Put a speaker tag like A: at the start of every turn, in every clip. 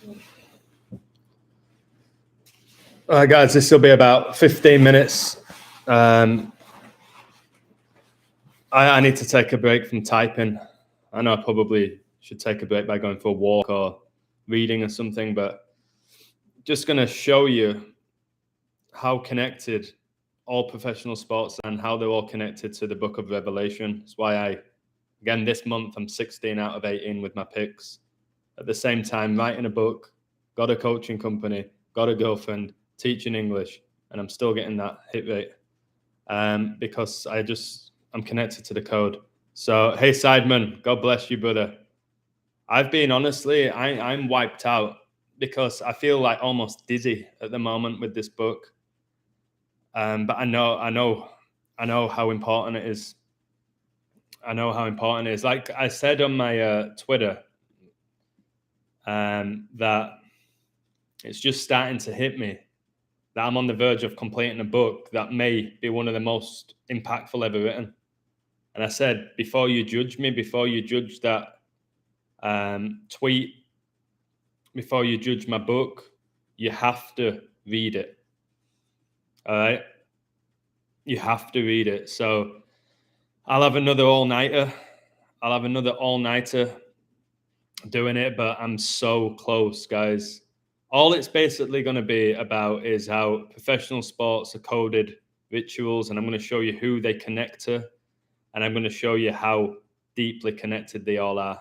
A: All right, guys, this will be about 15 minutes. I need to take a break from typing. I know I probably should take a break by going for a walk or reading or something, but just going to show you how connected all professional sports and how they're all connected to the book of Revelation. That's why again, this month, I'm 16 out of 18 with my picks. At the same time, writing a book, got a coaching company, got a girlfriend, teaching English, and I'm still getting that hit rate because I'm connected to the code. So, hey, Sideman, God bless you, brother. I've been honestly, I'm wiped out because I feel like almost dizzy at the moment with this book. But I know how important it is. I know how important it is. Like I said on my Twitter, that it's just starting to hit me that I'm on the verge of completing a book that may be one of the most impactful ever written. And I said, before you judge me, before you judge that tweet, before you judge my book, you have to read it. All right? You have to read it. So I'll have another all-nighter. Doing it, but I'm so close, guys. All it's basically going to be about is how professional sports are coded rituals, and I'm going to show you who they connect to, and I'm going to show you how deeply connected they all are.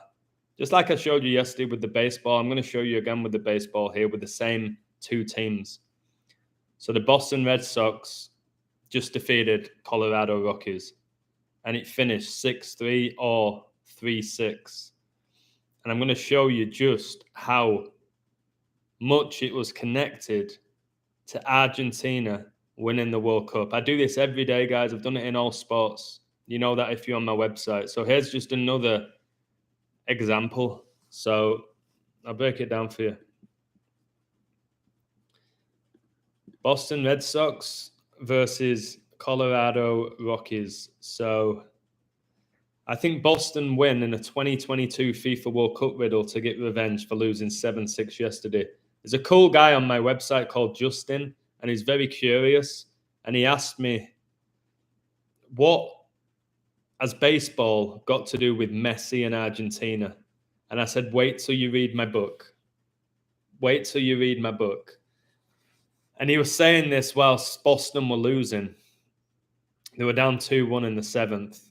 A: Just like I showed you yesterday with the baseball, I'm going to show you again with the baseball here with the same two teams. So the Boston Red Sox just defeated Colorado Rockies, and it finished 6-3 or 3-6. And I'm going to show you just how much it was connected to Argentina winning the World Cup. I do this every day, guys. I've done it in all sports. You know that if you're on my website. So here's just another example. So I'll break it down for you. Boston Red Sox versus Colorado Rockies. So I think Boston win in a 2022 FIFA World Cup riddle to get revenge for losing 7-6 yesterday. There's a cool guy on my website called Justin, and he's very curious. And he asked me, what has baseball got to do with Messi and Argentina? And I said, wait till you read my book. Wait till you read my book. And he was saying this whilst Boston were losing. They were down 2-1 in the 7th.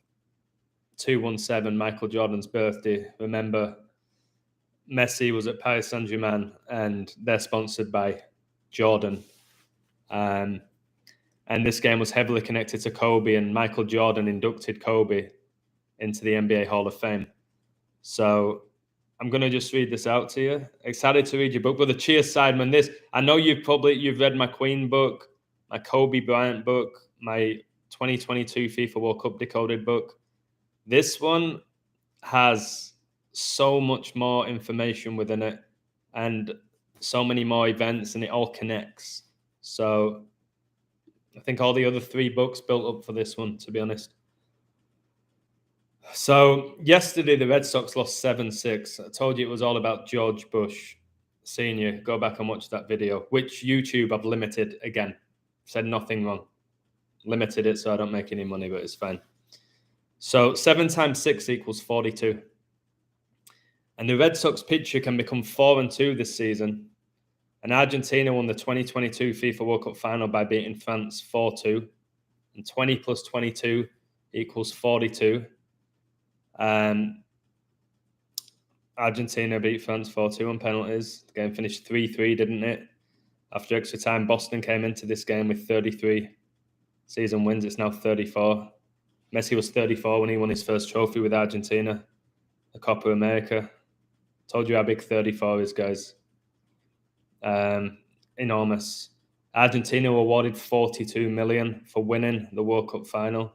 A: 2-1-7, Michael Jordan's birthday. Remember, Messi was at Paris Saint-Germain, and they're sponsored by Jordan. And this game was heavily connected to Kobe, and Michael Jordan inducted Kobe into the NBA Hall of Fame. So I'm going to just read this out to you. Excited to read your book. Brother, cheers, Sideman. I know you've read my Queen book, my Kobe Bryant book, my 2022 FIFA World Cup Decoded book. This one has so much more information within it and so many more events, and it all connects. So I think all the other three books built up for this one, to be honest. So yesterday, the Red Sox lost 7-6. I told you it was all about George Bush Sr. Go back and watch that video, which YouTube I've limited again. Said nothing wrong. Limited it so I don't make any money, but it's fine. So 7 times 6 equals 42. And the Red Sox pitcher can become 4-2 this season. And Argentina won the 2022 FIFA World Cup final by beating France 4-2. And 20 plus 22 equals 42. Argentina beat France 4-2 on penalties. The game finished 3-3, didn't it? After extra time, Boston came into this game with 33 season wins. It's now 34. Messi was 34 when he won his first trophy with Argentina, the Copa America. Told you how big 34 is, guys. Enormous. Argentina were awarded $42 million for winning the World Cup final.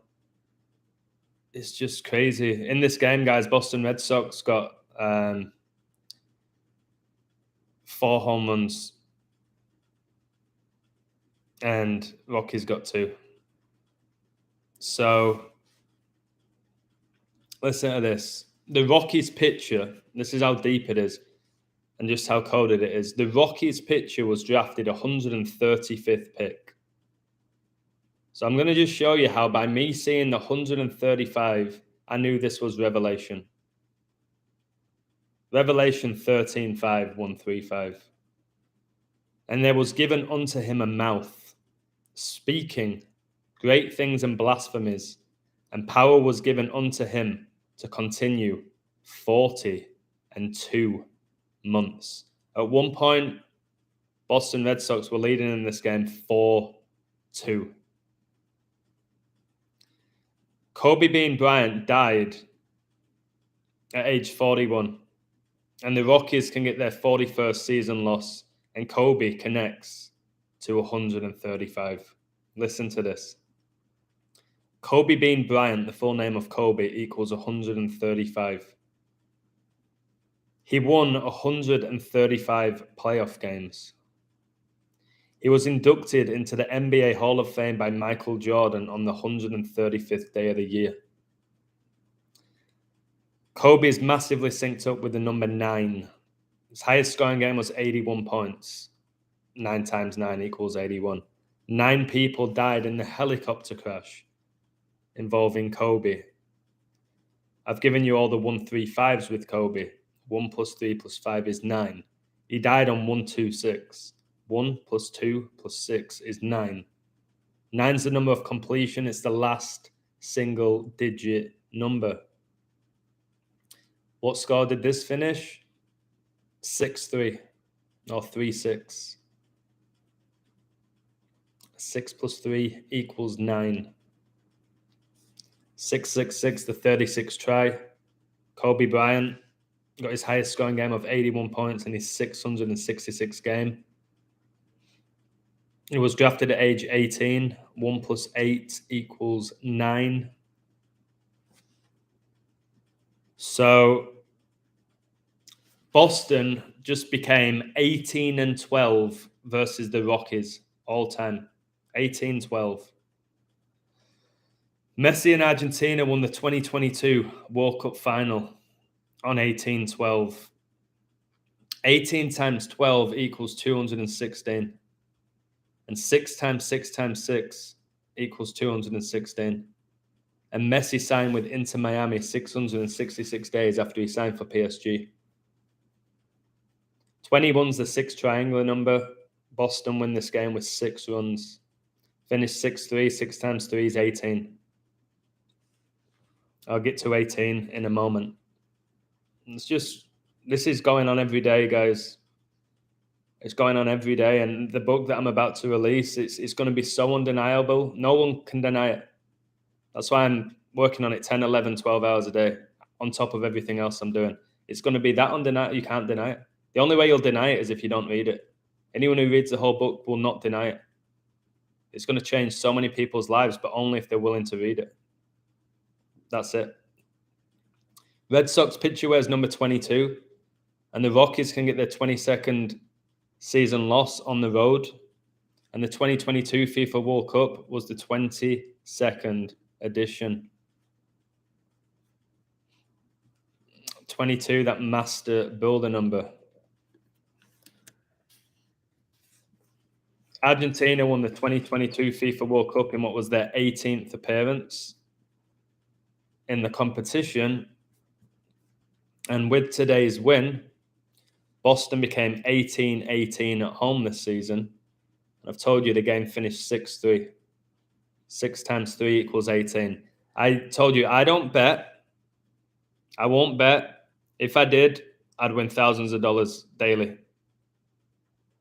A: It's just crazy. In this game, guys, Boston Red Sox got 4 home runs and Rockies got 2. So listen to this. The Rockies pitcher, this is how deep it is. and just how coded it is. The Rockies pitcher was drafted 135th pick. So I'm going to just show you how by me seeing the 135, I knew this was Revelation. Revelation 13:5-135. And there was given unto him a mouth, speaking great things and blasphemies, and power was given unto him to continue 42 months. At one point, Boston Red Sox were leading in this game 4-2. Kobe Bean Bryant died at age 41, and the Rockies can get their 41st season loss, and Kobe connects to 135. Listen to this. Kobe Bean Bryant, the full name of Kobe, equals 135. He won 135 playoff games. He was inducted into the NBA Hall of Fame by Michael Jordan on the 135th day of the year. Kobe is massively synced up with the number 9. His highest scoring game was 81 points. 9 times 9 equals 81. 9 people died in the helicopter crash involving Kobe. I've given you all the 135s with Kobe. 1 plus 3 plus 5 is 9. He died on 126. 1 plus 2 plus 6 is 9. 9's the number of completion. It's the last single digit number. What score did this finish? 6-3 or 3-6. 6 plus 3 equals 9. 666, the 36th try. Kobe Bryant got his highest scoring game of 81 points in his 666th game. He was drafted at age 18. 1 plus 8 equals 9. So Boston just became 18-12 versus the Rockies all time. 18-12. Messi and Argentina won the 2022 World Cup final on 18-12. 18 times 12 equals 216. And 6 times 6 times 6 equals 216. And Messi signed with Inter Miami 666 days after he signed for PSG. 21's the 6 triangular number. Boston win this game with 6 runs. Finished 6-3. 6 times 3 is 18. I'll get to 18 in a moment. This is going on every day, guys. It's going on every day. And the book that I'm about to release, it's going to be so undeniable. No one can deny it. That's why I'm working on it 10, 11, 12 hours a day on top of everything else I'm doing. It's going to be that undeniable. You can't deny it. The only way you'll deny it is if you don't read it. Anyone who reads the whole book will not deny it. It's going to change so many people's lives, but only if they're willing to read it. That's it. Red Sox pitcher wears number 22, and the Rockies can get their 22nd season loss on the road. And the 2022 FIFA World Cup was the 22nd edition. 22, that master builder number. Argentina won the 2022 FIFA World Cup in what was their 18th appearance in the competition. And with today's win, Boston became 18-18 at home this season. And I've told you the game finished 6-3. 6 times 3 equals 18. I told you I don't bet. I won't bet. If I did, I'd win thousands of dollars daily.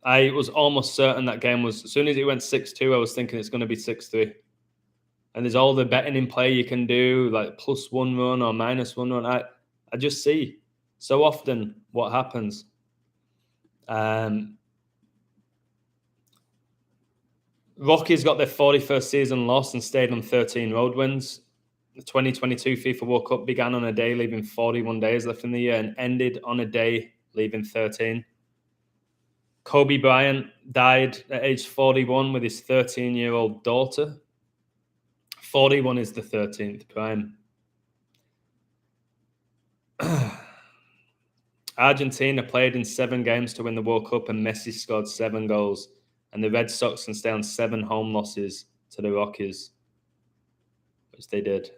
A: I was almost certain that game was, as soon as it went 6-2, I was thinking it's going to be 6-3. And there's all the betting in play you can do, like +1 run or -1 run. I just see so often what happens. Rockies got their 41st season loss and stayed on 13 road wins. The 2022 FIFA World Cup began on a day, leaving 41 days left in the year, and ended on a day, leaving 13. Kobe Bryant died at age 41 with his 13-year-old daughter. 41 is the 13th prime. Argentina played in 7 games to win the World Cup, and Messi scored 7 goals. And the Red Sox can stay on 7 home losses to the Rockies, which they did.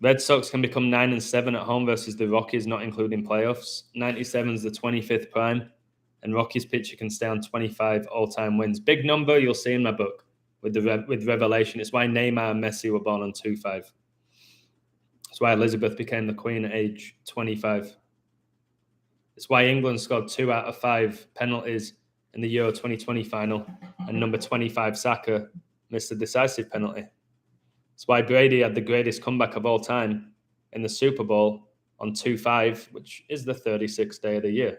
A: Red Sox can become 9-7 at home versus the Rockies, not including playoffs. 97 is the 25th prime, and Rockies pitcher can stay on 25 all-time wins. Big number you'll see in my book with Revelation. It's why Neymar and Messi were born on 2-5. It's why Elizabeth became the Queen at age 25. It's why England scored 2 out of 5 penalties in the Euro 2020 final, and number 25 Saka missed a decisive penalty. It's why Brady had the greatest comeback of all time in the Super Bowl on 2-5, which is the 36th day of the year.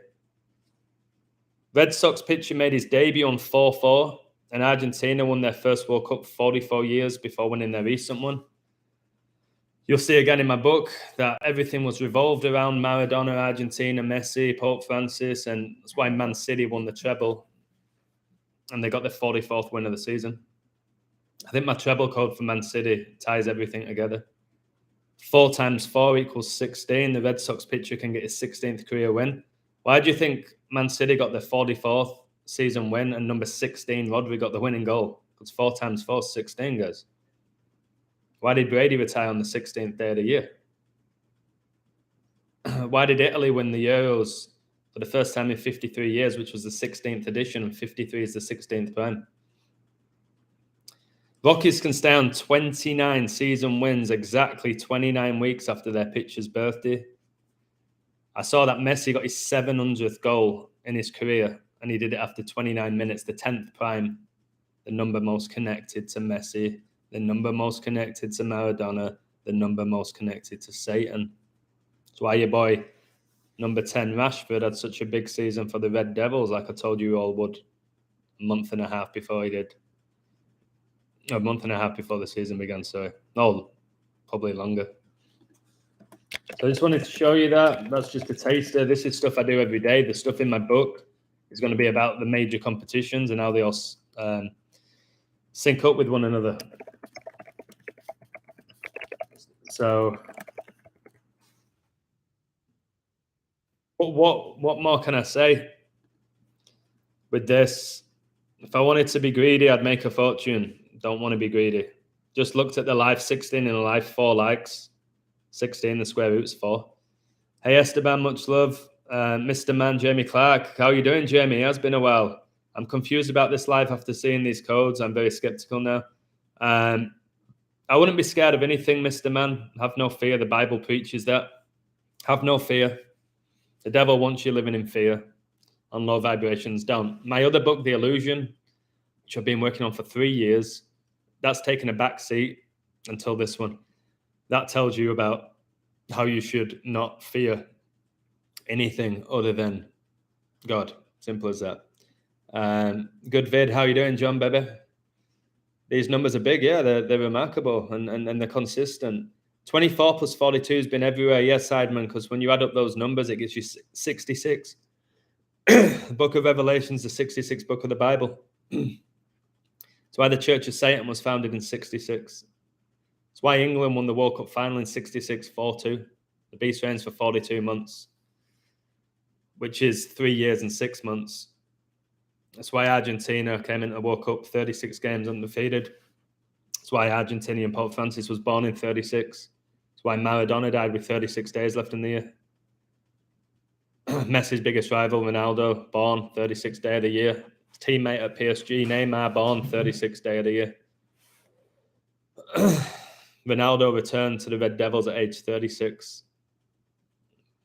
A: Red Sox pitcher made his debut on 4-4, and Argentina won their first World Cup 44 years before winning their recent one. You'll see again in my book that everything was revolved around Maradona, Argentina, Messi, Pope Francis, and that's why Man City won the treble, and they got their 44th win of the season. I think my treble code for Man City ties everything together. 4 times 4 equals 16. The Red Sox pitcher can get his 16th career win. Why do you think Man City got their 44th season win and number 16, Rodri, got the winning goal? Because 4 times 4 is 16, guys. Why did Brady retire on the 16th day of the year? Why did Italy win the Euros for the first time in 53 years, which was the 16th edition, and 53 is the 16th prime? Rockies can stay on 29 season wins exactly 29 weeks after their pitcher's birthday. I saw that Messi got his 700th goal in his career, and he did it after 29 minutes, the 10th prime, the number most connected to Messi, the number most connected to Maradona, the number most connected to Satan. That's why your boy, number 10, Rashford, had such a big season for the Red Devils, like I told you all would a month and a half before he did. A month and a half before the season began, sorry. No, probably longer. So I just wanted to show you that. That's just a taster. This is stuff I do every day. The stuff in my book is going to be about the major competitions and how they all sync up with one another. So what more can I say with this? If I wanted to be greedy, I'd make a fortune. Don't want to be greedy. Just looked at the live 16 and a live 4 likes. 16, the square root's 4. Hey, Esteban, much love. Mr. Man, Jamie Clark. How are you doing, Jamie? It has been a while. I'm confused about this live after seeing these codes. I'm very skeptical now. I wouldn't be scared of anything, Mr. Man. Have no fear. The Bible preaches that. Have no fear. The devil wants you living in fear. On low vibrations, don't. My other book, The Illusion, which I've been working on for 3 years, that's taken a back seat until this one. That tells you about how you should not fear anything other than God. Simple as that. Good vid. How you doing, John, baby? These numbers are big. Yeah, they're remarkable and they're consistent. 24 plus 42 has been everywhere. Yes, Sideman, because when you add up those numbers, it gives you 66. The book of Revelation is the 66th book of the Bible. It's why the Church of Satan was founded in 66. It's why England won the World Cup final in 66, 4-2. The Beast reigns for 42 months, which is 3 years and 6 months. That's why Argentina came into the World Cup 36 games undefeated. That's why Argentinian Pope Francis was born in 36. That's why Maradona died with 36 days left in the year. Messi's biggest rival, Ronaldo, born 36th day of the year. Teammate at PSG, Neymar, born 36th day of the year. Ronaldo returned to the Red Devils at age 36,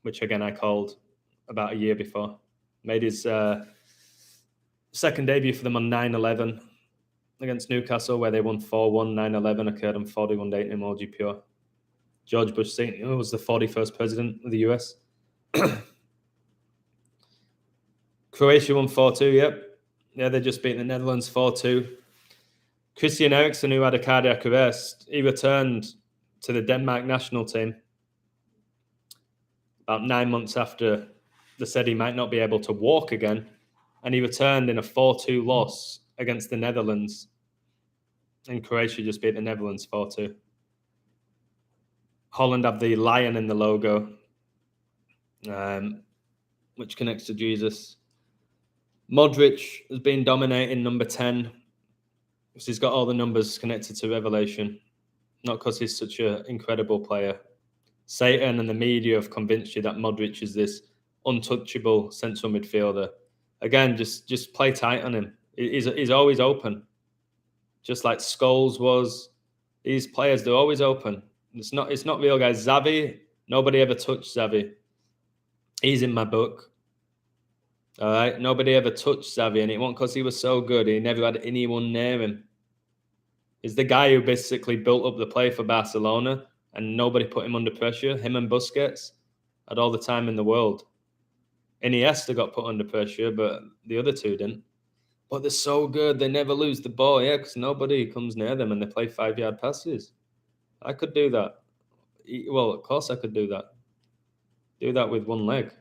A: which again I called about a year before. Made his second debut for them on 9/11 against Newcastle, where they won 4-1. 9/11 occurred on 41 date in Emoji Pure. George Bush Sr. was the 41st president of the US. Croatia won 4-2, yep. Yeah, they just beat the Netherlands 4-2. Christian Eriksen, who had a cardiac arrest, he returned to the Denmark national team about 9 months after they said he might not be able to walk again. And he returned in a 4-2 loss against the Netherlands. And Croatia just beat the Netherlands 4-2. Holland have the lion in the logo. which connects to Jesus. Modric has been dominating number 10 because he's got all the numbers connected to Revelation, not because he's such an incredible player. Satan and the media have convinced you that Modric is this untouchable central midfielder. Again, just play tight on him. He's always open, just like Scholes was. These players, they're always open. It's not real, guys. Xavi, nobody ever touched Xavi. He's in my book. All right, nobody ever touched Xavi, and it wasn't because he was so good. He never had anyone near him. He's the guy who basically built up the play for Barcelona, and nobody put him under pressure. Him and Busquets had all the time in the world. Iniesta got put under pressure, but the other two didn't. But they're so good, they never lose the ball. Yeah, because nobody comes near them and they play 5-yard passes. I could do that. Well, of course I could do that. Do that with one leg.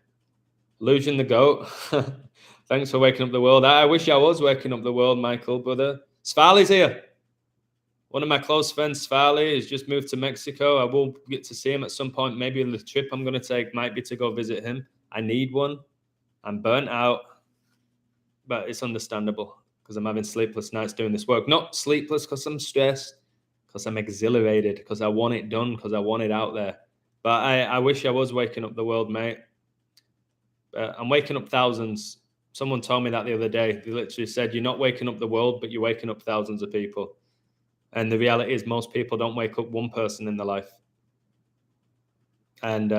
A: Illusion the GOAT. Thanks for waking up the world. I wish I was waking up the world, Michael, brother. Svally's here. One of my close friends, Svally, has just moved to Mexico. I will get to see him at some point. Maybe the trip I'm going to take might be to go visit him. I need one. I'm burnt out. But it's understandable because I'm having sleepless nights doing this work. Not sleepless because I'm stressed, because I'm exhilarated, because I want it done, because I want it out there. But I wish I was waking up the world, mate. I'm waking up thousands. Someone told me that the other day. They literally said, you're not waking up the world, but you're waking up thousands of people. And the reality is most people don't wake up one person in their life. And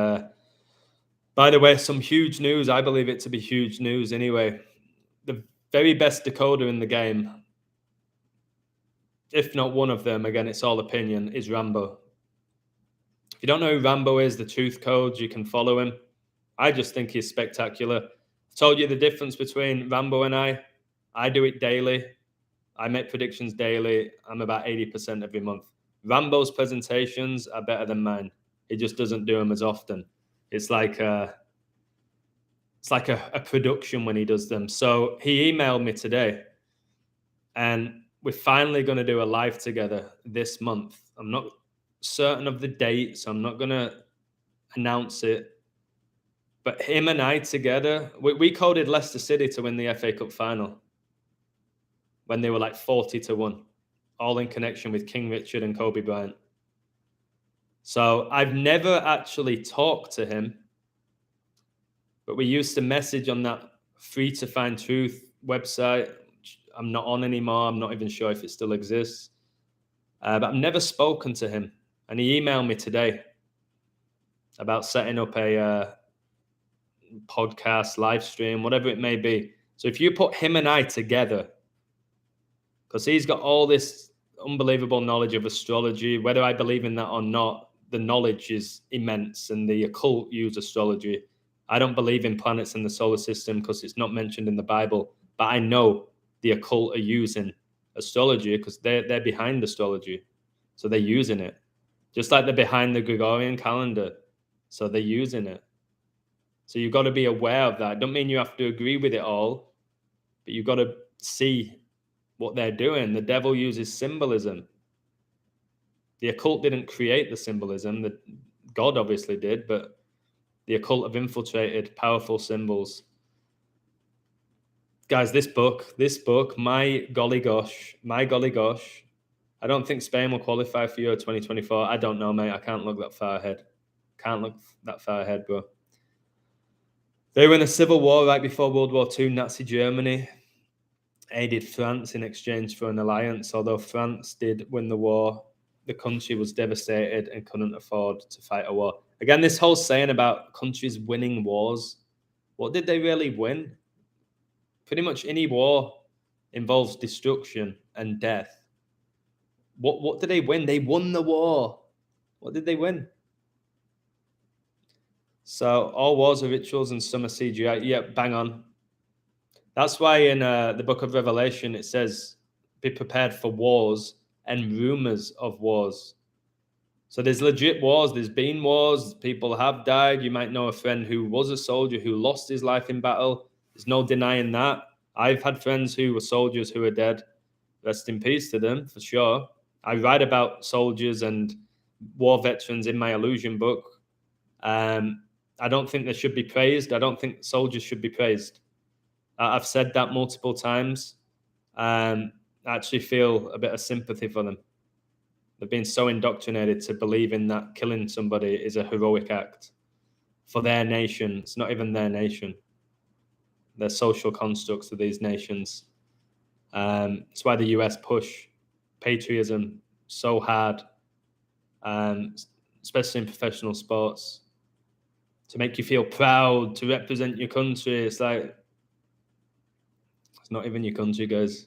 A: by the way, some huge news. I believe it to be huge news anyway. The very best decoder in the game, if not one of them, again, it's all opinion, is Rambo. If you don't know who Rambo is, the truth codes, you can follow him. I just think he's spectacular. I told you the difference between Rambo and I do it daily. I make predictions daily. I'm about 80% every month. Rambo's presentations are better than mine. He just doesn't do them as often. It's like a production when he does them. So he emailed me today, and we're finally going to do a live together this month. I'm not certain of the date, so I'm not going to announce it. But him and I together, we coded Leicester City to win the FA Cup final when they were like 40-1, all in connection with King Richard and Kobe Bryant. So I've never actually talked to him, but we used to message on that Free to Find Truth website. I'm not on anymore. I'm not even sure if it still exists. But I've never spoken to him. And he emailed me today about setting up a podcast, live stream, whatever it may be. So if you put him and I together, because he's got all this unbelievable knowledge of astrology, whether I believe in that or not, the knowledge is immense, and the occult use astrology. I don't believe in planets in the solar system because it's not mentioned in the Bible, but I know the occult are using astrology because they're behind astrology. So they're using it. Just like they're behind the Gregorian calendar. So they're using it. So you've got to be aware of that. Don't mean you have to agree with it all, but you've got to see what they're doing. The devil uses symbolism. The occult didn't create the symbolism. God obviously did, but the occult have infiltrated powerful symbols. Guys, this book, my golly gosh, I don't think Spain will qualify for Euro 2024. I don't know, mate. I can't look that far ahead. Bro. They were in a civil war right before World War II. Nazi Germany aided France in exchange for an alliance. Although France did win the war, the country was devastated and couldn't afford to fight a war. Again, this whole saying about countries winning wars, what did they really win? Pretty much any war involves destruction and death. What did they win? They won the war. What did they win? So all wars are rituals and some are CGI. Yeah, bang on. That's why in the book of Revelation, it says, be prepared for wars and rumors of wars. So there's legit wars. There's been wars. People have died. You might know a friend who was a soldier who lost his life in battle. There's no denying that. I've had friends who were soldiers who are dead. Rest in peace to them, for sure. I write about soldiers and war veterans in my Illusion book. I don't think they should be praised. I don't think soldiers should be praised. I've said that multiple times. I actually feel a bit of sympathy for them. They've been so indoctrinated to believing that killing somebody is a heroic act for their nation. It's not even their nation. They're social constructs of these nations. It's why the US push patriotism so hard, especially in professional sports, to make you feel proud, to represent your country. It's like, it's not even your country, guys.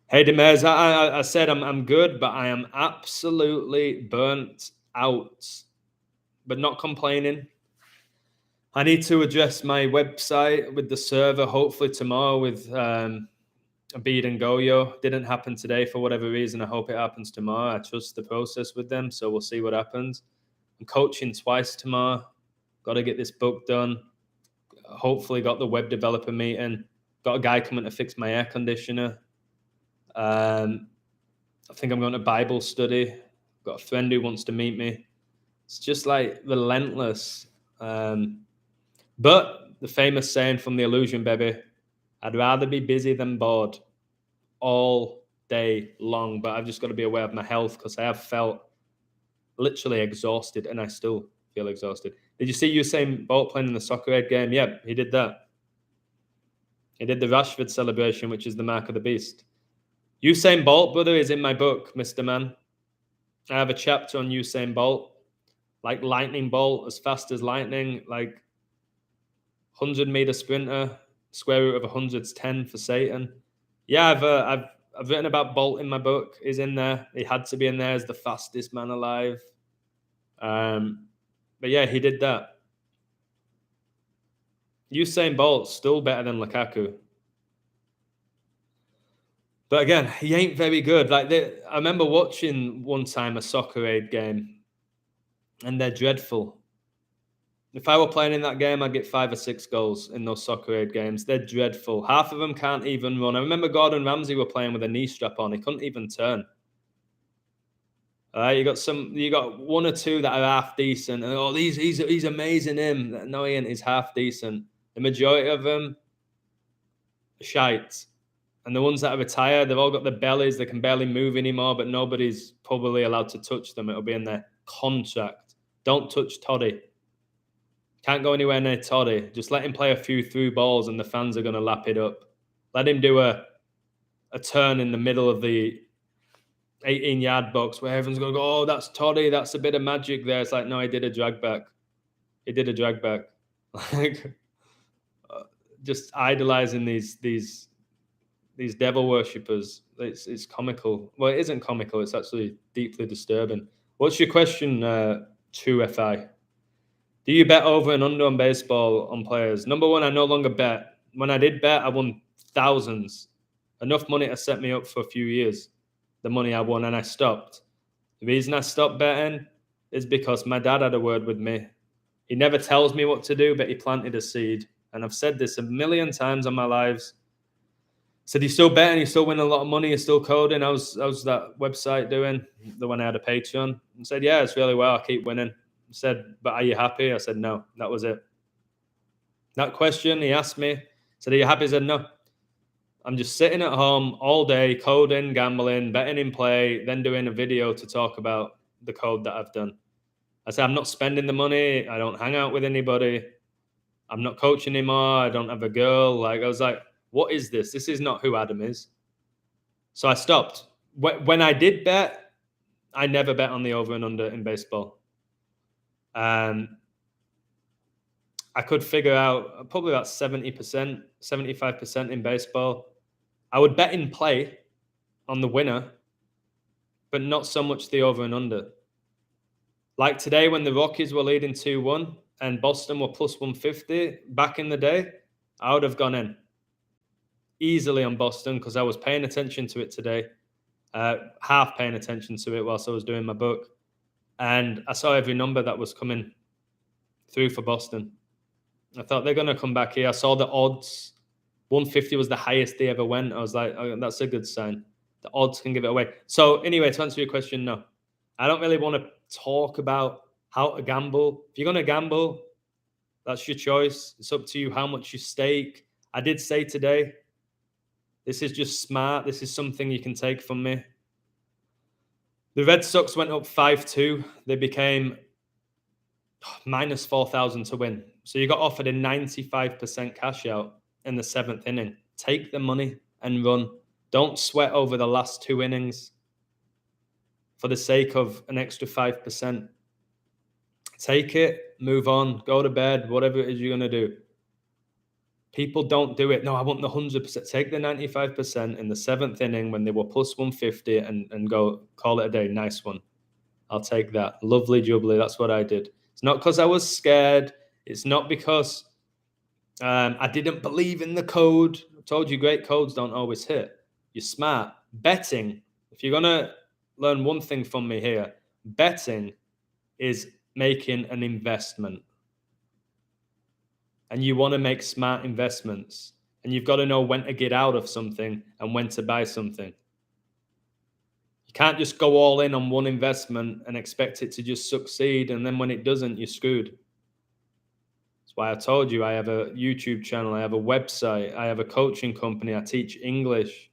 A: Hey, Demers, I said I'm good, but I am absolutely burnt out, but not complaining. I need to address my website with the server, hopefully tomorrow with Abid and Goyo. Didn't happen today for whatever reason. I hope it happens tomorrow. I trust the process with them, so we'll see what happens. I'm coaching twice tomorrow. Got to get this book done. Hopefully got the web developer meeting. Got a guy coming to fix my air conditioner. I think I'm going to Bible study. Got a friend who wants to meet me. It's just like relentless. But the famous saying from The Illusion, baby, I'd rather be busy than bored all day long. But I've just got to be aware of my health because I have felt literally exhausted and I still feel exhausted. Did you see Usain Bolt playing in the soccer aid game? Yeah, he did that. He did the Rashford celebration, which is the mark of the beast. Usain Bolt, brother, is in my book, Mr. Man. I have a chapter on Usain Bolt, like lightning bolt, as fast as lightning, like 100-meter sprinter, square root of 100 is 10 for Satan. Yeah, I've written about Bolt in my book. He's in there. He had to be in there as the fastest man alive. But yeah, he did that. Usain Bolt's still better than Lukaku. But again, he ain't very good. Like I remember watching one time a soccer aid game, and they're dreadful. If I were playing in that game, I'd get 5 or 6 goals in those soccer aid games. They're dreadful. Half of them can't even run. I remember Gordon Ramsay were playing with a knee strap on. He couldn't even turn. You got 1 or 2 that are half decent. And he's amazing. Him. No, he ain't. He's half decent. The majority of them are shite. And the ones that are retired, they've all got their bellies. They can barely move anymore, but nobody's probably allowed to touch them. It'll be in their contract. Don't touch Toddy. Can't go anywhere near Toddy. Just let him play a few through balls and the fans are going to lap it up. Let him do a turn in the middle of the 18-yard box where everyone's going to go, oh, that's Toddy. That's a bit of magic there. It's like, no, he did a drag back. He did a drag back. Like, just idolizing these devil worshippers. It's comical. Well, it isn't comical. It's actually deeply disturbing. What's your question, True FI? Do you bet over and under on baseball on players? Number one, I no longer bet. When I did bet, I won thousands. Enough money to set me up for a few years, the money I won, and I stopped. The reason I stopped betting is because my dad had a word with me. He never tells me what to do, but he planted a seed. And I've said this a million times on my lives. Said, you still betting? You still winning a lot of money? You're still coding? How's that website doing? The one I had a Patreon. And said, yeah, it's really well. I keep winning. Said, but are you happy? I said, no. That was it. That question he asked me, said, are you happy? I said, no. I'm just sitting at home all day, coding, gambling, betting in play, then doing a video to talk about the code that I've done. I said, I'm not spending the money. I don't hang out with anybody. I'm not coaching anymore. I don't have a girl. Like, I was like, what is this? This is not who Adam is. So I stopped. When I did bet, I never bet on the over and under in baseball. I could figure out probably about 70%, 75% in baseball. I would bet in play on the winner, but not so much the over and under. Like today when the Rockies were leading 2-1 and Boston were plus 150 back in the day, I would have gone in easily on Boston because I was paying attention to it today, half paying attention to it whilst I was doing my book. And I saw every number that was coming through for Boston. I thought they're going to come back here. I saw the odds. 150 was the highest they ever went. I was like, oh, that's a good sign. The odds can give it away. So anyway, to answer your question, no. I don't really want to talk about how to gamble. If you're going to gamble, that's your choice. It's up to you how much you stake. I did say today, this is just smart. This is something you can take from me. The Red Sox went up 5-2. They became minus 4,000 to win. So you got offered a 95% cash out in the 7th inning. Take the money and run. Don't sweat over the last 2 innings for the sake of an extra 5%. Take it, move on, go to bed, whatever it is you're going to do. People don't do it. No, I want the 100%. Take the 95% in the 7th inning when they were plus 150 and go call it a day. Nice one. I'll take that. Lovely jubbly. That's what I did. It's not because I was scared. It's not because I didn't believe in the code. I told you great codes don't always hit. You're smart. Betting, if you're going to learn one thing from me here, betting is making an investment. And you want to make smart investments. And you've got to know when to get out of something and when to buy something. You can't just go all in on one investment and expect it to just succeed. And then when it doesn't, you're screwed. That's why I told you I have a YouTube channel. I have a website. I have a coaching company. I teach English.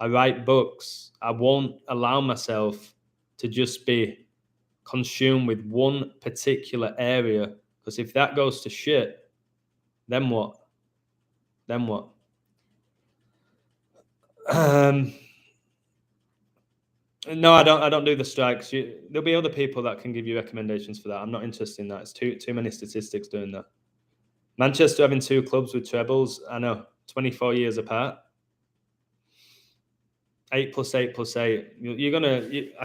A: I write books. I won't allow myself to just be consumed with one particular area. Because if that goes to shit, then what? Then what? No, I don't do the strikes. There'll be other people that can give you recommendations for that. I'm not interested in that. It's too many statistics doing that. Manchester having 2 clubs with trebles. I know, 24 years apart. 8 plus 8 plus 8.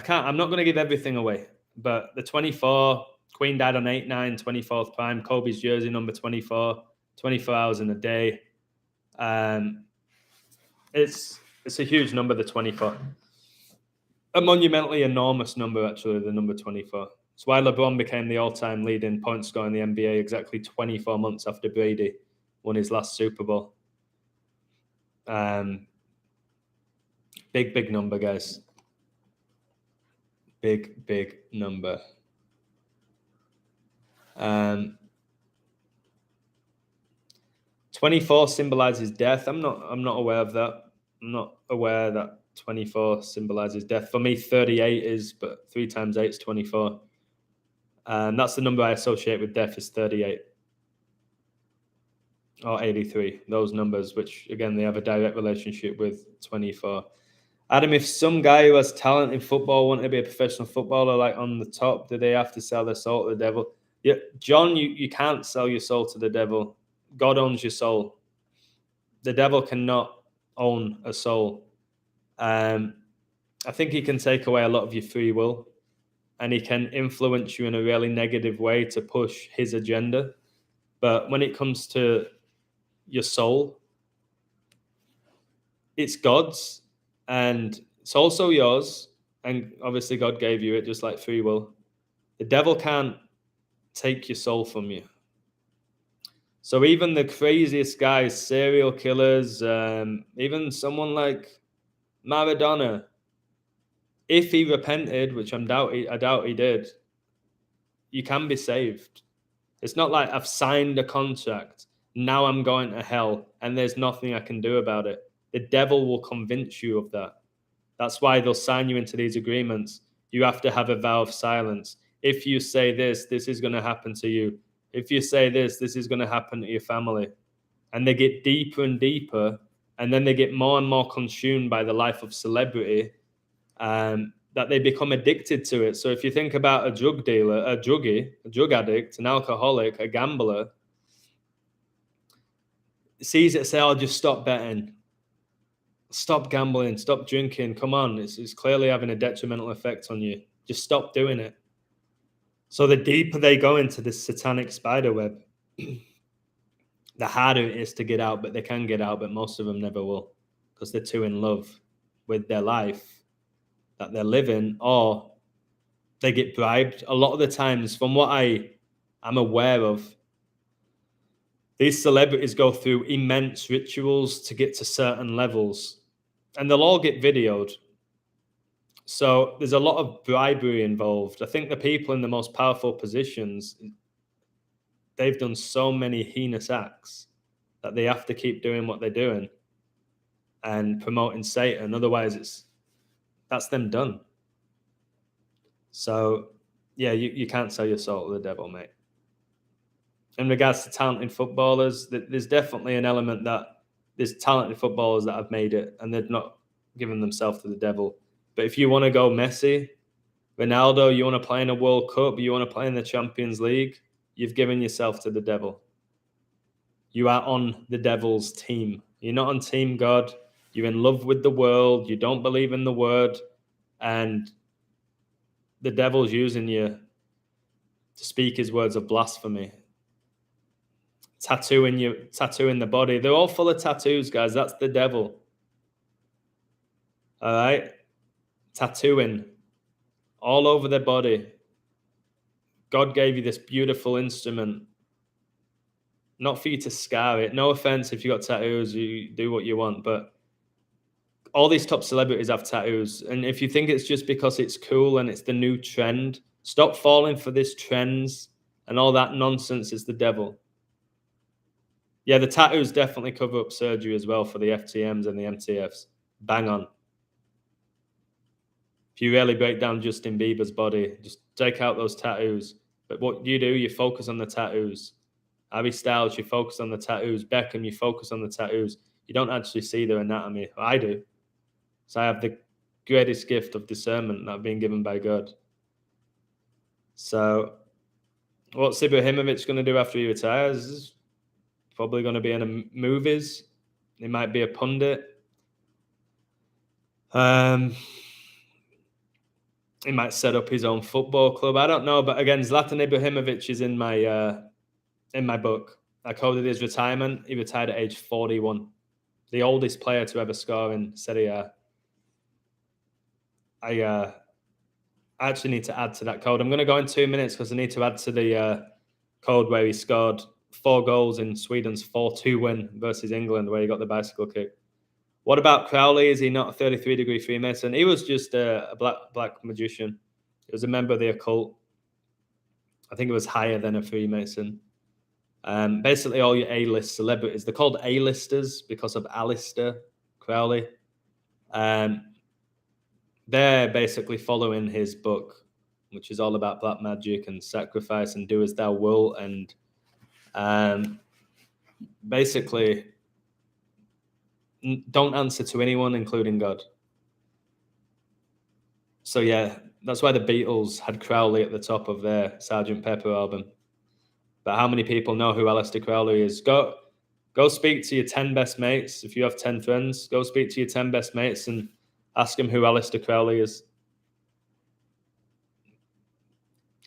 A: I'm not gonna give everything away. But the 24, Queen died on 8/9, 24th prime. Kobe's jersey number 24. 24 hours in a day. It's a huge number, the 24. A monumentally enormous number, actually, the number 24. It's why LeBron became the all-time leading point scorer in the NBA exactly 24 months after Brady won his last Super Bowl. Big number, guys. Big number. 24 symbolizes death. I'm not aware of that. I'm not aware that 24 symbolizes death. For me, 38 is, but 3 times 8 is 24. That's the number I associate with death is 38 or 83. Those numbers, which again, they have a direct relationship with 24. Adam, if some guy who has talent in football wanted to be a professional footballer, like on the top, do they have to sell their soul to the devil? Yeah, John, you can't sell your soul to the devil. God owns your soul. The devil cannot own a soul. I think he can take away a lot of your free will, and he can influence you in a really negative way to push his agenda. But when it comes to your soul, it's God's, and it's also yours. And obviously God gave you it, just like free will. The devil can't take your soul from you. So even the craziest guys, serial killers, even someone like Maradona, if he repented, which I doubt he did, you can be saved. It's not like I've signed a contract, now I'm going to hell, and there's nothing I can do about it. The devil will convince you of that. That's why they'll sign you into these agreements. You have to have a vow of silence. If you say this is going to happen to you. If you say this is going to happen to your family. And they get deeper and deeper, and then they get more and more consumed by the life of celebrity, that they become addicted to it. So if you think about a drug dealer, a druggie, a drug addict, an alcoholic, a gambler, sees it, say, "Oh, just stop betting. Stop gambling, stop drinking. Come on, it's clearly having a detrimental effect on you. Just stop doing it." So the deeper they go into this satanic spider web, the harder it is to get out. But they can get out, but most of them never will, because they're too in love with their life that they're living, or they get bribed. A lot of the times, from what I'm aware of, these celebrities go through immense rituals to get to certain levels, and they'll all get videoed. So there's a lot of bribery involved. I think the people in the most powerful positions, they've done so many heinous acts that they have to keep doing what they're doing and promoting Satan. Otherwise, that's them done. So, yeah, you can't sell your soul to the devil, mate. In regards to talented footballers, there's definitely an element that there's talented footballers that have made it and they've not given themselves to the devil. But if you want to go Messi, Ronaldo, you want to play in a World Cup, you want to play in the Champions League, you've given yourself to the devil. You are on the devil's team. You're not on Team God. You're in love with the world. You don't believe in the word. And the devil's using you to speak his words of blasphemy. Tattooing the body. They're all full of tattoos, guys. That's the devil. All right? Tattooing all over their body. God gave you this beautiful instrument, not for you to scar it. No offense if you got tattoos, you do what you want, but all these top celebrities have tattoos. And if you think it's just because it's cool and it's the new trend, stop falling for this trends and all that nonsense. Is the devil. Yeah, the tattoos definitely cover up surgery as well for the FTMs and the MTFs. Bang on. If you really break down Justin Bieber's body, just take out those tattoos. But what you do, you focus on the tattoos. Harry Styles, you focus on the tattoos. Beckham, you focus on the tattoos. You don't actually see their anatomy. I do. So I have the greatest gift of discernment that I've been given by God. So what's Ibrahimovic going to do after he retires? He's probably going to be in the movies. He might be a pundit. He might set up his own football club. I don't know. But again, Zlatan Ibrahimovic is in my book. I coded his retirement. He retired at age 41. The oldest player to ever score in Serie A. I actually need to add to that code. I'm going to go in 2 minutes because I need to add to the code where he scored 4 goals in Sweden's 4-2 win versus England, where he got the bicycle kick. What about Crowley? Is he not a 33-degree Freemason? He was just a black magician. He was a member of the occult. I think it was higher than a Freemason. Basically, all your A-list celebrities, they're called A-listers because of Aleister Crowley. They're basically following his book, which is all about black magic and sacrifice and do as thou will. And basically, don't answer to anyone, including God. So yeah, that's why the Beatles had Crowley at the top of their Sgt. Pepper album. But how many people know who Aleister Crowley is? Go speak to your 10 best mates. If you have 10 friends, go speak to your 10 best mates and ask them who Aleister Crowley is.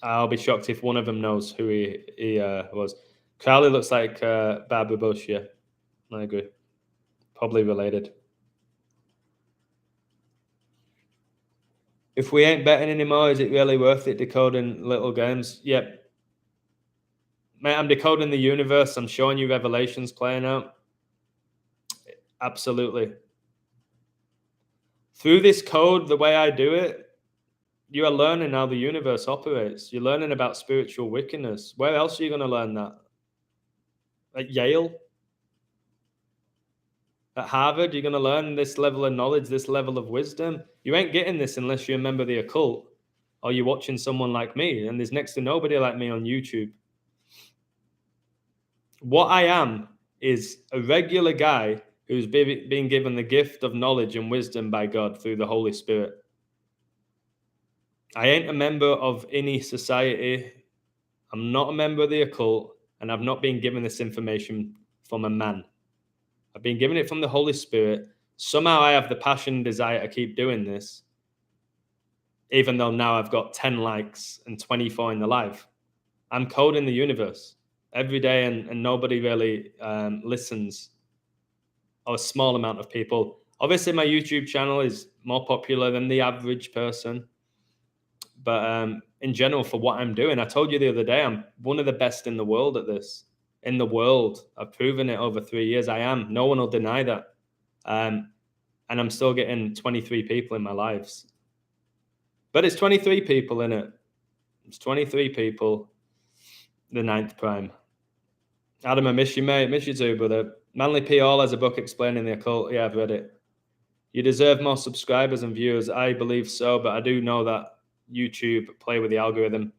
A: I'll be shocked if one of them knows who he was. Crowley looks like Barbara Bush, yeah. I agree. Probably related. If we ain't betting anymore, is it really worth it decoding little games? Yep. Mate, I'm decoding the universe. I'm showing you Revelations playing out. Absolutely. Through this code, the way I do it, you are learning how the universe operates. You're learning about spiritual wickedness. Where else are you going to learn that? At Yale? At Harvard, you're going to learn this level of knowledge, this level of wisdom. You ain't getting this unless you remember the occult or you're watching someone like me. And there's next to nobody like me on YouTube. What I am is a regular guy who's been given the gift of knowledge and wisdom by God through the Holy Spirit. I ain't a member of any society. I'm not a member of the occult, and I've not been given this information from a man. I've been given it from the Holy Spirit. Somehow I have the passion and desire to keep doing this, even though now I've got 10 likes and 24 in the live. I'm coding the universe every day, and nobody really listens, or a small amount of people. Obviously, my YouTube channel is more popular than the average person. But in general, for what I'm doing, I told you the other day, I'm one of the best in the world at this. In the world. I've proven it over 3 years. I am. No one will deny that. And I'm still getting 23 people in my lives. But it's 23 people in it. It's 23 people. The 9th prime. Adam, I miss you, mate. Miss you too, brother. Manly P. All has a book explaining the occult. Yeah, I've read it. You deserve more subscribers and viewers. I believe so, but I do know that YouTube play with the algorithm.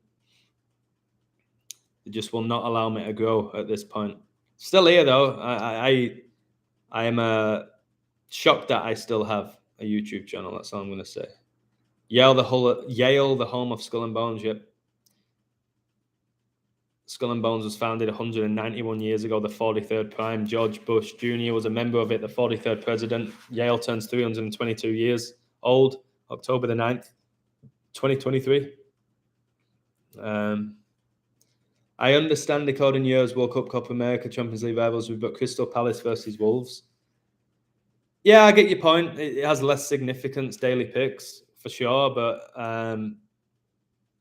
A: It just will not allow me to grow at this point. Still here though. I am shocked that I still have a YouTube channel. That's all I'm going to say. Yale, the home of Skull and Bones. Yep. Skull and Bones was founded 191 years ago, the 43rd prime. George Bush Jr. was a member of it, the 43rd president. Yale turns 322 years old, October the 9th, 2023. I understand Decoding Years, World Cup, Copa America, Champions League rivals. We've got Crystal Palace versus Wolves. Yeah, I get your point. It has less significance, daily picks, for sure, but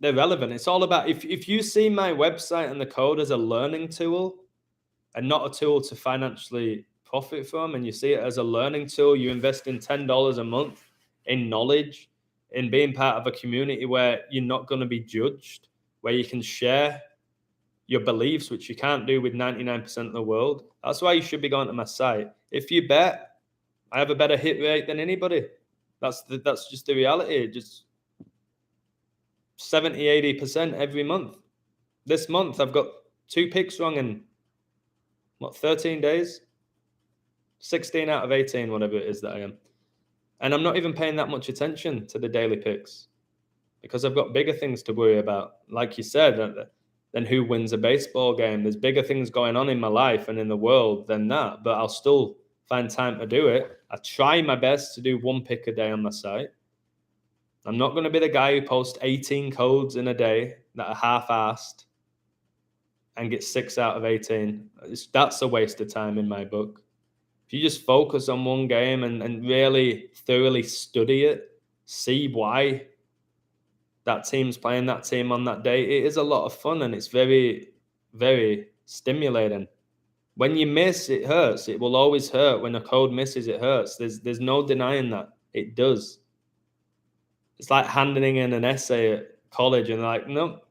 A: they're relevant. It's all about, if you see my website and the code as a learning tool and not a tool to financially profit from, and you see it as a learning tool, you invest in $10 a month in knowledge, in being part of a community where you're not going to be judged, where you can share your beliefs, which you can't do with 99% of the world. That's why you should be going to my site. If you bet, I have a better hit rate than anybody. That's just the reality. Just 70, 80% every month. This month, I've got 2 picks wrong in, 13 days? 16 out of 18, whatever it is that I am. And I'm not even paying that much attention to the daily picks because I've got bigger things to worry about. Like you said, than who wins a baseball game. There's bigger things going on in my life and in the world than that, but I'll still find time to do it. I try my best to do 1 pick a day on my site. I'm not going to be the guy who posts 18 codes in a day that are half-assed and get 6 out of 18. That's a waste of time in my book. If you just focus on one game and really thoroughly study it, see why that team's playing that team on that day, it is a lot of fun and it's very, very stimulating. When you miss, it hurts. It will always hurt. When a code misses, it hurts. There's no denying that. It does. It's like handing in an essay at college and they're like, nope,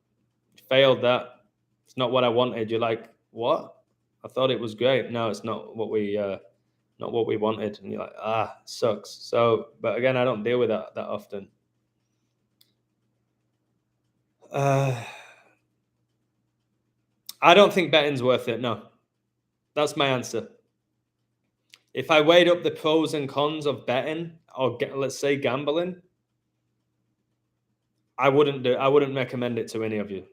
A: you failed that. It's not what I wanted. You're like, what? I thought it was great. No, it's not what we wanted. And you're like, sucks. So, but again, I don't deal with that often. I don't think betting's worth it. No, that's my answer. If I weighed up the pros and cons of betting or let's say gambling, I wouldn't recommend it to any of you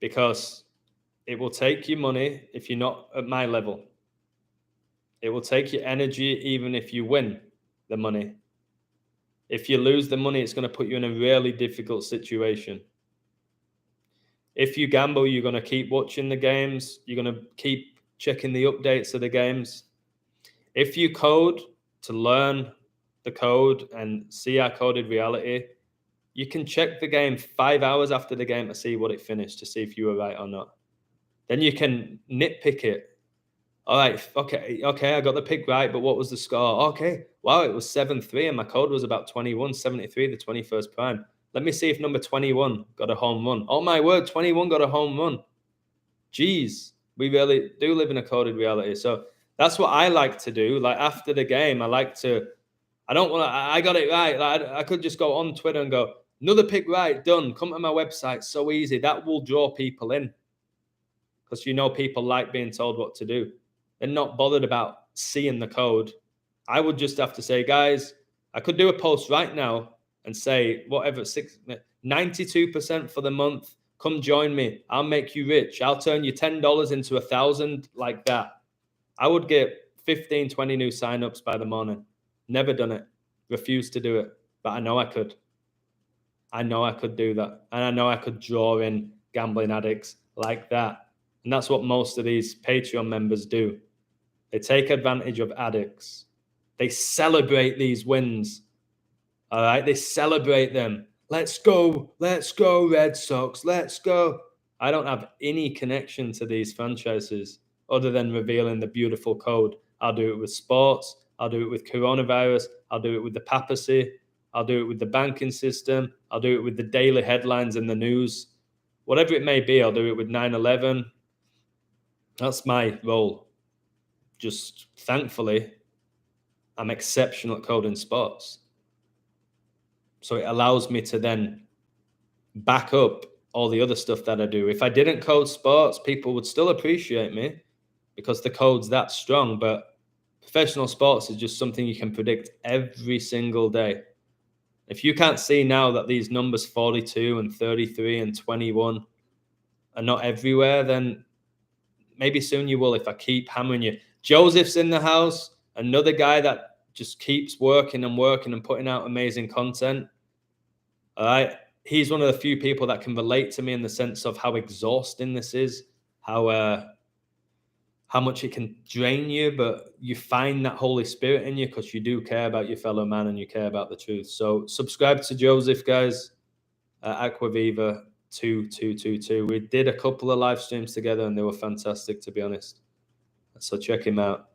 A: because it will take you money if you're not at my level. It will take your energy even if you win the money. If you lose the money, it's going to put you in a really difficult situation. If you gamble, you're going to keep watching the games. You're going to keep checking the updates of the games. If you code to learn the code and see our coded reality, you can check the game 5 hours after the game to see what it finished, to see if you were right or not. Then you can nitpick it. All right, okay, I got the pick right, but what was the score? Okay, wow, it was 7-3, and my code was about 21, 73, the 21st prime. Let me see if number 21 got a home run. Oh my word, 21 got a home run. Jeez, we really do live in a coded reality. So that's what I like to do. Like after the game, I got it right. Like I could just go on Twitter and go, another pick right, done. Come to my website, so easy. That will draw people in because people like being told what to do. They're not bothered about seeing the code. I would just have to say, guys, I could do a post right now and say, whatever, 92% for the month. Come join me. I'll make you rich. I'll turn you $10 into 1,000 like that. I would get 15, 20 new signups by the morning. Never done it. Refused to do it. But I know I could. I know I could do that. And I know I could draw in gambling addicts like that. And that's what most of these Patreon members do. They take advantage of addicts. They celebrate these wins. All right? They celebrate them. Let's go, Red Sox, let's go. I don't have any connection to these franchises other than revealing the beautiful code. I'll do it with sports. I'll do it with coronavirus. I'll do it with the papacy. I'll do it with the banking system. I'll do it with the daily headlines in the news. Whatever it may be, I'll do it with 9/11. That's my role. Just thankfully, I'm exceptional at coding sports. So it allows me to then back up all the other stuff that I do. If I didn't code sports, people would still appreciate me because the code's that strong. But professional sports is just something you can predict every single day. If you can't see now that these numbers 42 and 33 and 21 are not everywhere, then maybe soon you will if I keep hammering you. Joseph's in the house, another guy that just keeps working and working and putting out amazing content. All right. He's one of the few people that can relate to me in the sense of how exhausting this is, how much it can drain you, but you find that Holy Spirit in you because you do care about your fellow man and you care about the truth. So subscribe to Joseph, guys. Aquaviva 2222. We did a couple of live streams together and they were fantastic, to be honest. So check him out.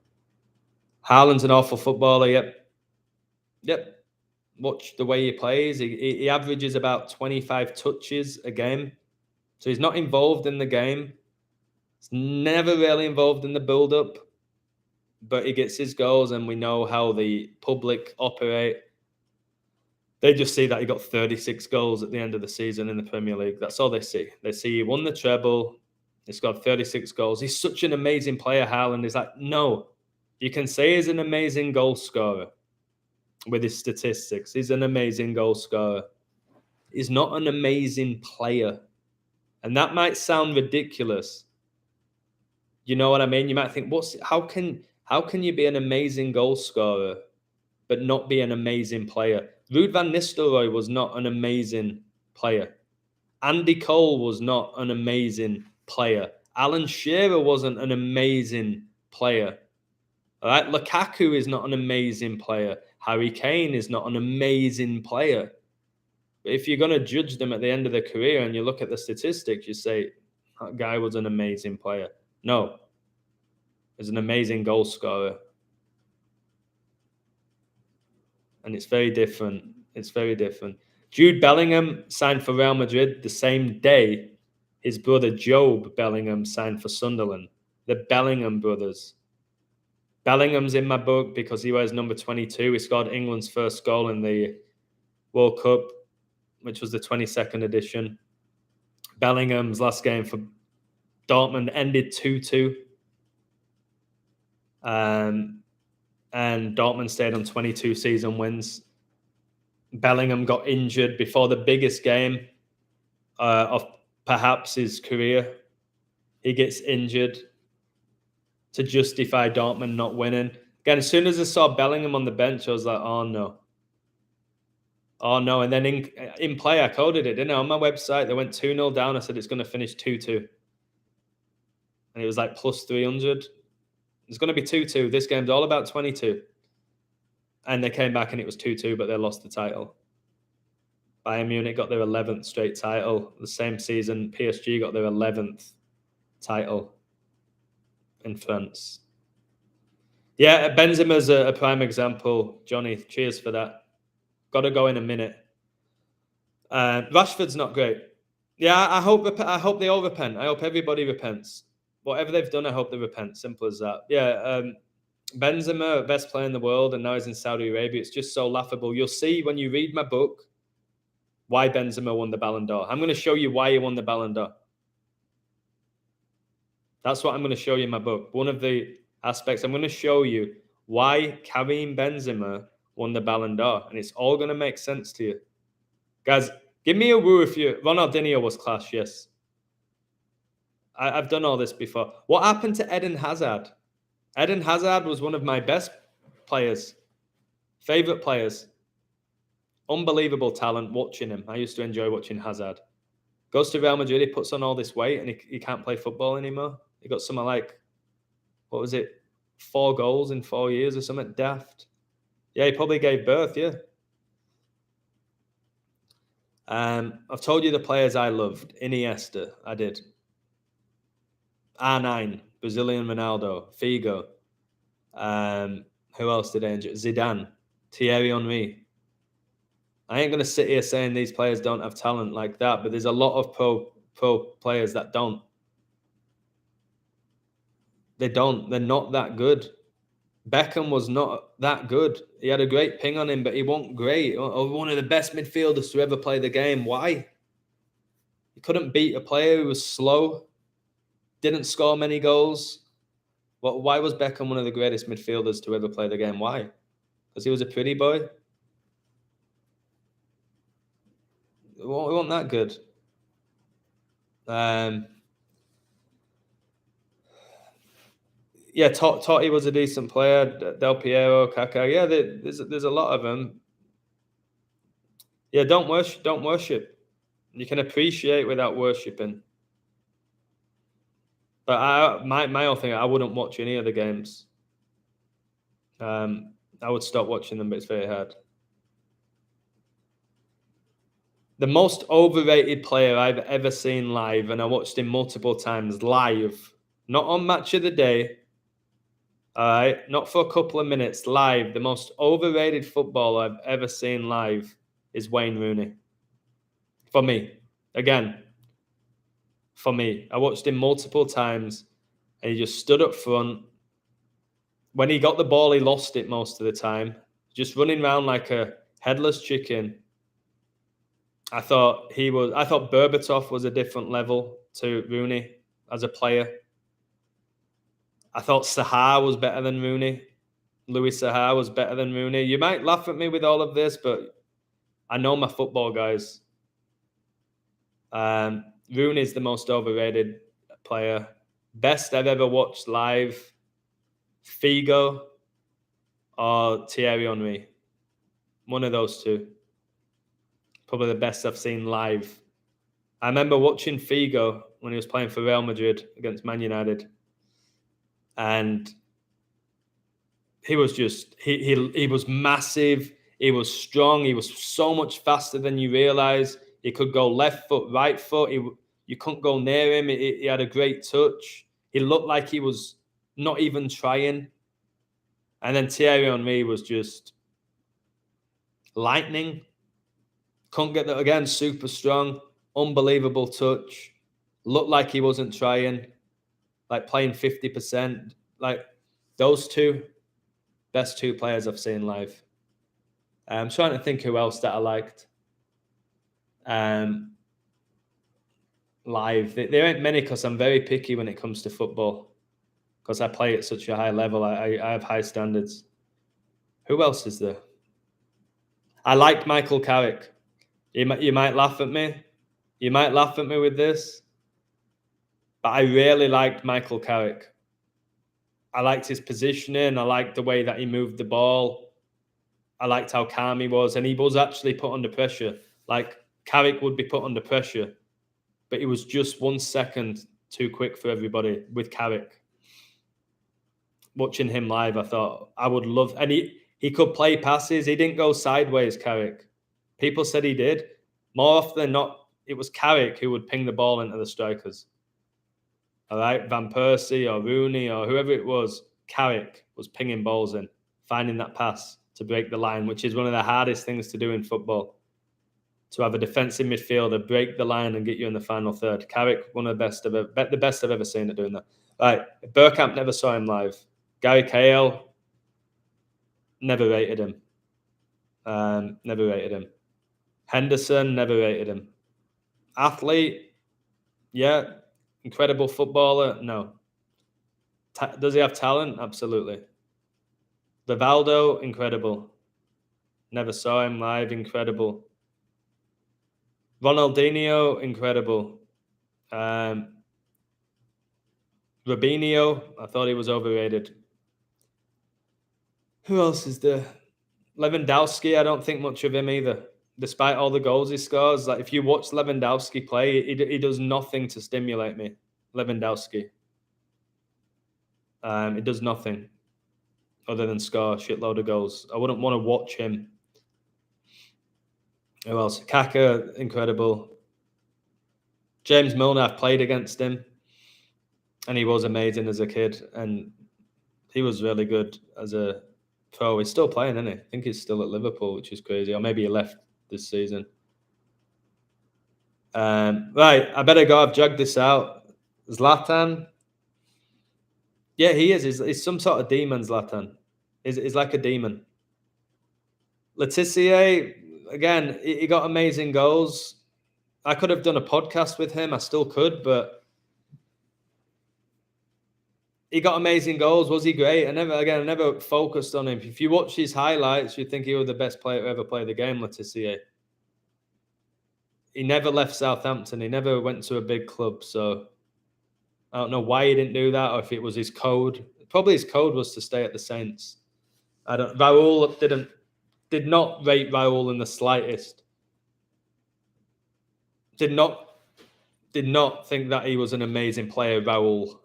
A: Haaland's an awful footballer. Yep. Watch the way he plays. He averages about 25 touches a game. So he's not involved in the game. He's never really involved in the build-up. But he gets his goals, and we know how the public operate. They just see that he got 36 goals at the end of the season in the Premier League. That's all they see. They see he won the treble. He scored 36 goals. He's such an amazing player, Haaland. He's like, no. You can say he's an amazing goal scorer with his statistics. He's an amazing goal scorer. He's not an amazing player. And that might sound ridiculous. You know what I mean? You might think, how can you be an amazing goal scorer but not be an amazing player? Ruud van Nistelrooy was not an amazing player. Andy Cole was not an amazing player. Alan Shearer wasn't an amazing player. All right, Lukaku is not an amazing player. Harry Kane is not an amazing player. But if you're going to judge them at the end of their career and you look at the statistics, you say, that guy was an amazing player. No. He's an amazing goal scorer. And it's very different. It's very different. Jude Bellingham signed for Real Madrid the same day his brother Job Bellingham signed for Sunderland. The Bellingham brothers. Bellingham's in my book because he wears number 22. He scored England's first goal in the World Cup, which was the 22nd edition. Bellingham's last game for Dortmund ended 2-2. And Dortmund stayed on 22 season wins. Bellingham got injured before the biggest game of perhaps his career. He gets injured to justify Dortmund not winning. Again, as soon as I saw Bellingham on the bench, I was like, oh no. Oh no. And then in play, I coded it, didn't I? On my website, they went 2-0 down. I said it's going to finish 2-2. And it was like plus 300. It's going to be 2-2. This game's all about 22. And they came back and it was 2-2, but they lost the title. Bayern Munich got their 11th straight title. The same season, PSG got their 11th title in France. Yeah, Benzema's a prime example. Johnny, cheers for that. Got to go in a minute. Rashford's not great. Yeah, I hope they all repent. I hope everybody repents. Whatever they've done, I hope they repent. Simple as that. Yeah, Benzema, best player in the world, and now he's in Saudi Arabia. It's just so laughable. You'll see when you read my book why Benzema won the Ballon d'Or. I'm going to show you why he won the Ballon d'Or. That's what I'm going to show you in my book. One of the aspects, I'm going to show you why Karim Benzema won the Ballon d'Or. And it's all going to make sense to you. Guys, give me a woo if you... Ronaldinho was class, yes. I've done all this before. What happened to Eden Hazard? Eden Hazard was one of my best players. Favorite players. Unbelievable talent watching him. I used to enjoy watching Hazard. Goes to Real Madrid, he puts on all this weight and he can't play football anymore. He got something like, 4 goals in 4 years or something daft. Yeah, he probably gave birth, yeah. I've told you the players I loved. Iniesta, I did. R9, Brazilian Ronaldo, Figo. Who else did I enjoy? Zidane, Thierry Henry. I ain't going to sit here saying these players don't have talent like that, but there's a lot of pro players that don't. They don't. They're not that good. Beckham was not that good. He had a great ping on him, but he wasn't great. Or one of the best midfielders to ever play the game. Why? He couldn't beat a player who was slow, didn't score many goals. Why was Beckham one of the greatest midfielders to ever play the game? Why? Because he was a pretty boy? He wasn't that good. Yeah, Totti was a decent player. Del Piero, Kaká. Yeah, there's a lot of them. Yeah, don't worship. You can appreciate without worshipping. But my whole thing, I wouldn't watch any of the games. I would stop watching them, but it's very hard. The most overrated player I've ever seen live, and I watched him multiple times live, not on Match of the Day. All right, not for a couple of minutes, live. The most overrated footballer I've ever seen live is Wayne Rooney. For me, again, for me, I watched him multiple times, and he just stood up front. When he got the ball, he lost it most of the time, just running around like a headless chicken. I thought Berbatov was a different level to Rooney as a player. I thought Saha was better than Rooney. Louis Saha was better than Rooney. You might laugh at me with all of this, but I know my football, guys. Rooney's the most overrated player. Best I've ever watched live, Figo or Thierry Henry. One of those two. Probably the best I've seen live. I remember watching Figo when he was playing for Real Madrid against Man United. And he was just, he was massive. He was strong. He was so much faster than you realize. He could go left foot, right foot. You couldn't go near him. He had a great touch. He looked like he was not even trying. And then Thierry Henry was just lightning. Couldn't get that again. Super strong. Unbelievable touch. Looked like he wasn't trying. Like playing 50%. Like those two, best two players I've seen live. I'm trying to think who else that I liked. Live. There ain't many because I'm very picky when it comes to football. Because I play at such a high level. I have high standards. Who else is there? I liked Michael Carrick. You might laugh at me. You might laugh at me with this. But I really liked Michael Carrick. I liked his positioning. I liked the way that he moved the ball. I liked how calm he was. And he was actually put under pressure. Like Carrick would be put under pressure. But he was just 1 second too quick for everybody with Carrick. Watching him live, I thought I would love... And he could play passes. He didn't go sideways, Carrick. People said he did. More often than not, it was Carrick who would ping the ball into the strikers. All right, Van Persie or Rooney or whoever it was, Carrick was pinging balls in, finding that pass to break the line, which is one of the hardest things to do in football. To have a defensive midfielder break the line and get you in the final third. Carrick, one of the best I've ever seen at doing that. All right, Bergkamp, never saw him live. Gary Cahill, never rated him. Never rated him. Henderson, never rated him. Athlete, yeah. Incredible footballer, no. Does he have talent? Absolutely. Rivaldo, incredible. Never saw him live, incredible. Ronaldinho, incredible. Robinho, I thought he was overrated. Who else is there? Lewandowski, I don't think much of him either. Despite all the goals he scores, like if you watch Lewandowski play, he does nothing to stimulate me. Lewandowski. It does nothing other than score a shitload of goals. I wouldn't want to watch him. Who else? Kaká, incredible. James Milner, I've played against him, and he was amazing as a kid, and he was really good as a pro. He's still playing, isn't he? I think he's still at Liverpool, which is crazy. Or maybe he left this season. Right, I better go. I've dragged this out. Zlatan. Yeah, he is. He's some sort of demon, Zlatan. He's like a demon. Letitia, again, he got amazing goals. I could have done a podcast with him. I still could, but he got amazing goals. Was he great? I never focused on him. If you watch his highlights, you'd think he was the best player to ever play the game, Letitia. He never left Southampton. He never went to a big club. So I don't know why he didn't do that, or if it was his code. Probably his code was to stay at the Saints. Raul did not rate Raul in the slightest. Did not think that he was an amazing player, Raul.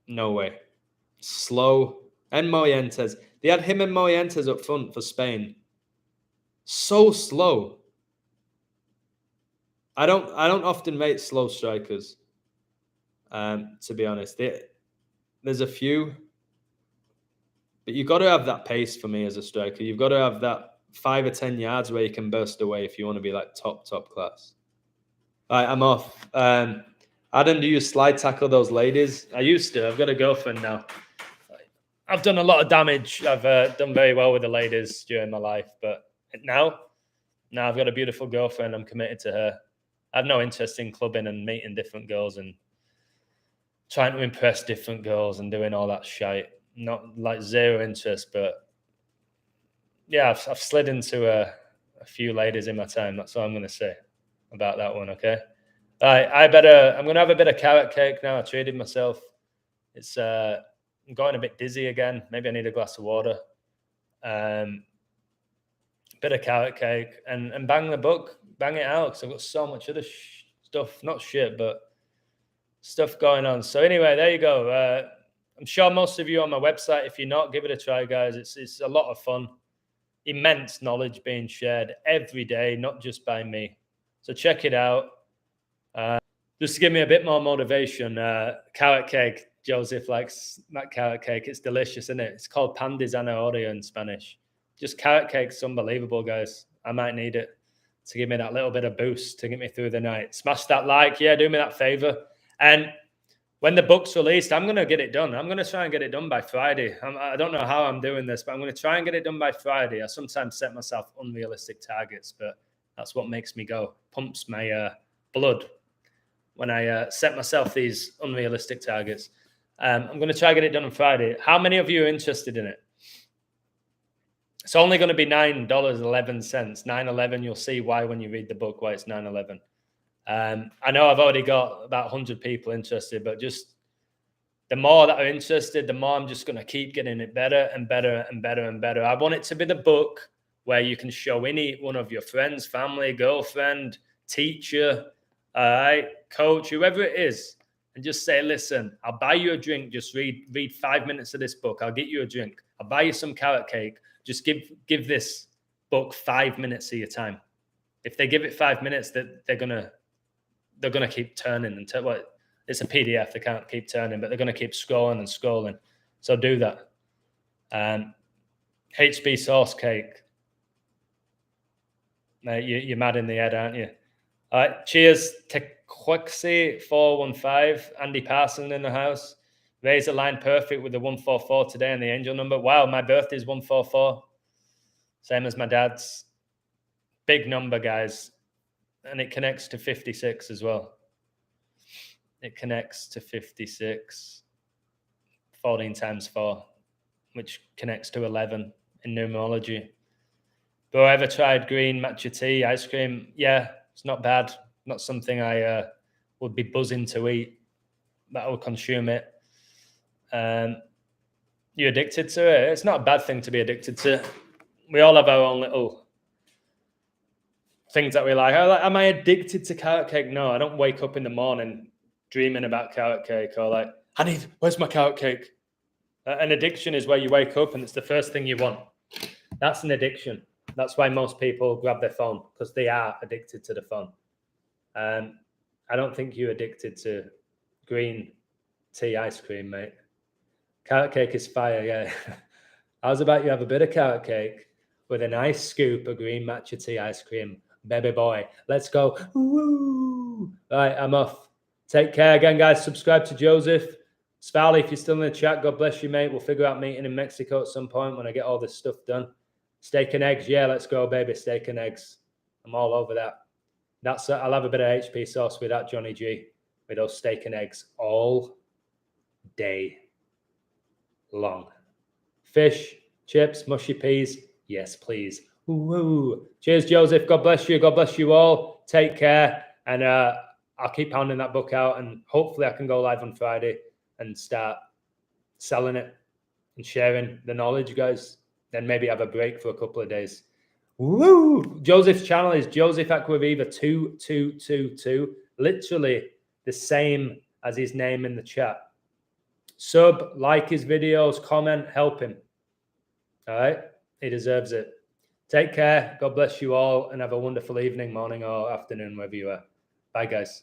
A: No way. Slow. And Morientes. They had him and Morientes up front for Spain. So slow. I don't often rate slow strikers. To be honest. There's a few. But you've got to have that pace for me as a striker. You've got to have that 5 or 10 yards where you can burst away if you want to be like top class. All right, I'm off. Adam, do you slide tackle those ladies? I used to. I've got a girlfriend now. I've done a lot of damage. I've done very well with the ladies during my life. But now I've got a beautiful girlfriend. I'm committed to her. I have no interest in clubbing and meeting different girls and trying to impress different girls and doing all that shite. Not like zero interest, but yeah, I've slid into a few ladies in my time. That's all I'm going to say about that one. Okay. All right. I'm going to have a bit of carrot cake now. I treated myself. It's I'm going a bit dizzy again. Maybe I need a glass of water. Bit of carrot cake and bang the book, bang it out. Because I've got so much other stuff, not shit, but stuff going on. So anyway, there you go. I'm sure most of you on my website. If you're not, give it a try, guys. It's a lot of fun. Immense knowledge being shared every day, not just by me. So check it out. Just to give me a bit more motivation. Carrot cake. Joseph likes that carrot cake. It's delicious, isn't it? It's called pan de zanahoria in Spanish. Just carrot cake's unbelievable, guys. I might need it to give me that little bit of boost to get me through the night. Smash that like. Yeah, do me that favor. And when the book's released, I'm going to get it done. I'm going to try and get it done by Friday. I don't know how I'm doing this, but I'm going to try and get it done by Friday. I sometimes set myself unrealistic targets, but that's what makes me go. Pumps my blood when I set myself these unrealistic targets. I'm going to try and get it done on Friday. How many of you are interested in it? It's only going to be $9.11. $9.11. You'll see why when you read the book, why it's $9.11. I know I've already got about 100 people interested, but just the more that are interested, the more I'm just going to keep getting it better and better and better and better. I want it to be the book where you can show any one of your friends, family, girlfriend, teacher, coach, whoever it is, and just say, listen, I'll buy you a drink. Just read 5 minutes of this book. I'll get you a drink. I'll buy you some carrot cake. Just give this book 5 minutes of your time. If they give it 5 minutes, they're gonna keep turning until it's a PDF. They can't keep turning, but they're gonna keep scrolling and scrolling. So do that. HB sauce cake. You're mad in the head, aren't you? All right. Cheers. Tequixi 415. Andy Parson in the house. Razor line perfect with the 144 today and the angel number. Wow, my birthday's 144. Same as my dad's. Big number, guys. And it connects to 56 as well. It connects to 56. 14 times 4, which connects to 11 in numerology. But I ever tried green matcha tea, ice cream? Yeah, it's not bad. Not something I would be buzzing to eat, but I would consume it. You addicted to it? It's not a bad thing to be addicted to. We all have our own little things that we like. Am I addicted to carrot cake? No, I don't wake up in the morning dreaming about carrot cake or where's my carrot cake? An addiction is where you wake up and it's the first thing you want. That's an addiction. That's why most people grab their phone, because they are addicted to the phone. I don't think you're addicted to green tea ice cream, mate. Carrot cake is fire, yeah. How's about you have a bit of carrot cake
B: with a nice scoop of green matcha tea ice cream. Baby boy, let's go. Woo! Right, I'm off. Take care again, guys. Subscribe to Joseph. Spally, if you're still in the chat, God bless you, mate. We'll figure out meeting in Mexico at some point when I get all this stuff done. Steak and eggs. Yeah, let's go, baby. Steak and eggs. I'm all over that. I'll have a bit of HP sauce with that, Johnny G, with those steak and eggs all day long. Fish, chips, mushy peas. Yes, please. Woo. Cheers, Joseph. God bless you. God bless you all. Take care. And I'll keep pounding that book out, and hopefully I can go live on Friday and start selling it and sharing the knowledge, guys. Then maybe have a break for a couple of days. Woo! Joseph's channel is Joseph Aquaviva 2222. Literally the same as his name in the chat. Sub, like his videos, comment, help him. All right? He deserves it. Take care. God bless you all, and have a wonderful evening, morning, or afternoon, wherever you are. Bye, guys.